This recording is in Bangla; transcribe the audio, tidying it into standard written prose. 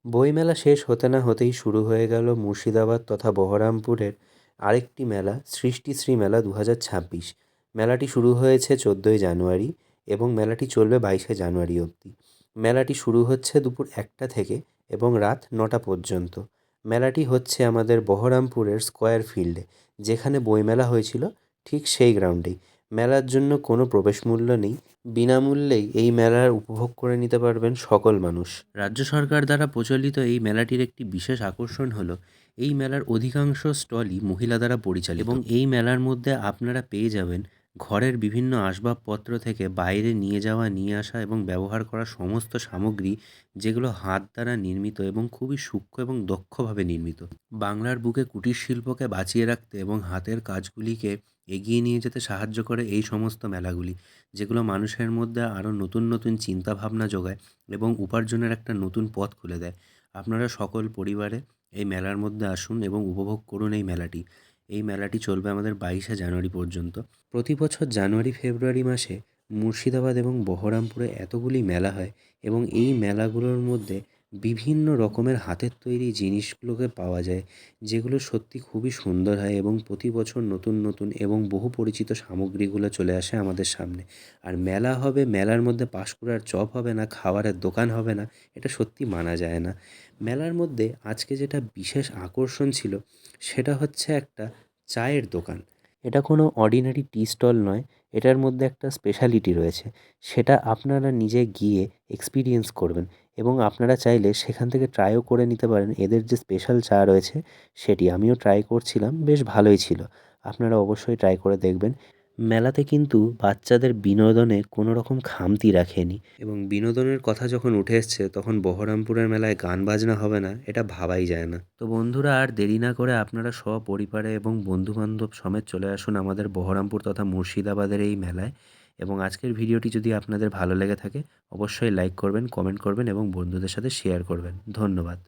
বইমেলা শেষ হতে না হতেই শুরু হয়ে গেল মুর্শিদাবাদ তথা বহরমপুরের আরেকটি মেলা, সৃষ্টিশ্রী মেলা 2026। মেলাটি শুরু হয়েছে 14ই জানুয়ারি এবং মেলাটি চলবে 22শে জানুয়ারি অবধি। মেলাটি শুরু হচ্ছে দুপুর 1টা থেকে এবং রাত 9টা পর্যন্ত। মেলাটি হচ্ছে আমাদের বহরমপুরের স্কয়ার ফিল্ডে, যেখানে বইমেলা হয়েছিল ঠিক সেই গ্রাউন্ডেই। মেলার জন্য কোনো প্রবেশ মূল্য নেই, বিনামূল্যেই এই মেলার উপভোগ করে নিতে পারবেন সকল মানুষ। রাজ্য সরকার দ্বারা প্রচলিত এই মেলাটির একটি বিশেষ আকর্ষণ হলো এই মেলার অধিকাংশ স্টলই মহিলা দ্বারা পরিচালিত এবং এই মেলার মধ্যে আপনারা পেয়ে যাবেন ঘরের বিভিন্ন আসবাবপত্র থেকে বাইরে নিয়ে যাওয়া, নিয়ে আসা এবং ব্যবহার করা সমস্ত সামগ্রী, যেগুলো হাত দ্বারা নির্মিত এবং খুবই সূক্ষ্ম এবং দক্ষভাবে নির্মিত। বাংলার বুকে কুটির শিল্পকে বাঁচিয়ে রাখতে এবং হাতের কাজগুলিকে এগিয়ে নিয়ে যেতে সাহায্য করে এই সমস্ত মেলাগুলি, যেগুলো মানুষের মধ্যে আরও নতুন নতুন চিন্তাভাবনা জোগায় এবং উপার্জনের একটা নতুন পথ খুলে দেয়। আপনারা সকল পরিবারে এই মেলার মধ্যে আসুন এবং উপভোগ করুন এই মেলাটি। এই মেলাটি চলবে আমাদের 22শে জানুয়ারি পর্যন্ত। প্রতি বছর জানুয়ারি ফেব্রুয়ারি মাসে মুর্শিদাবাদ এবং বহরমপুরে এতগুলি মেলা হয় এবং এই মেলাগুলোর মধ্যে বিভিন্ন রকমের হাতের তৈরি জিনিসগুলোকে পাওয়া যায়, যেগুলো সত্যি খুবই সুন্দর হয় এবং প্রতি বছর নতুন নতুন এবং বহু পরিচিত সামগ্রীগুলো চলে আসে আমাদের সামনে। আর মেলা হবে, মেলার মধ্যে পাঁশকুড়ার চপ হবে না, খাবারের দোকান হবে না, এটা সত্যি মানা যায় না। মেলার মধ্যে আজকে যেটা বিশেষ আকর্ষণ ছিল সেটা হচ্ছে একটা চায়ের দোকান। এটা কোনো অর্ডিনারি টি স্টল নয়, এটার মধ্যে একটা স্পেশালিটি রয়েছে। সেটা আপনারা নিজে গিয়ে এক্সপিরিয়েন্স করবেন এবং আপনারা চাইলে সেখান থেকে ট্রাইও করে নিতে পারেন এদের যে স্পেশাল চা রয়েছে সেটি। আমিও ট্রাই করছিলাম, বেশ ভালোই ছিল। আপনারা অবশ্যই ট্রাই করে দেখবেন। মেলাতে কিন্তু বাচ্চাদের বিনোদনে কোনো রকম খামতি রাখেনি এবং বিনোদনের কথা যখন উঠে এসছে তখন বহরমপুরের মেলায় গান বাজনা হবে না, এটা ভাবাই যায় না। তো বন্ধুরা, আর দেরি না করে আপনারা সপরিবারে এবং বন্ধুবান্ধব সমেত চলে আসুন আমাদের বহরমপুর তথা মুর্শিদাবাদের এই মেলায়। এবং আজকের ভিডিওটি যদি আপনাদের ভালো লেগে থাকে অবশ্যই লাইক করবেন, কমেন্ট করবেন এবং বন্ধুদের সাথে শেয়ার করবেন। ধন্যবাদ।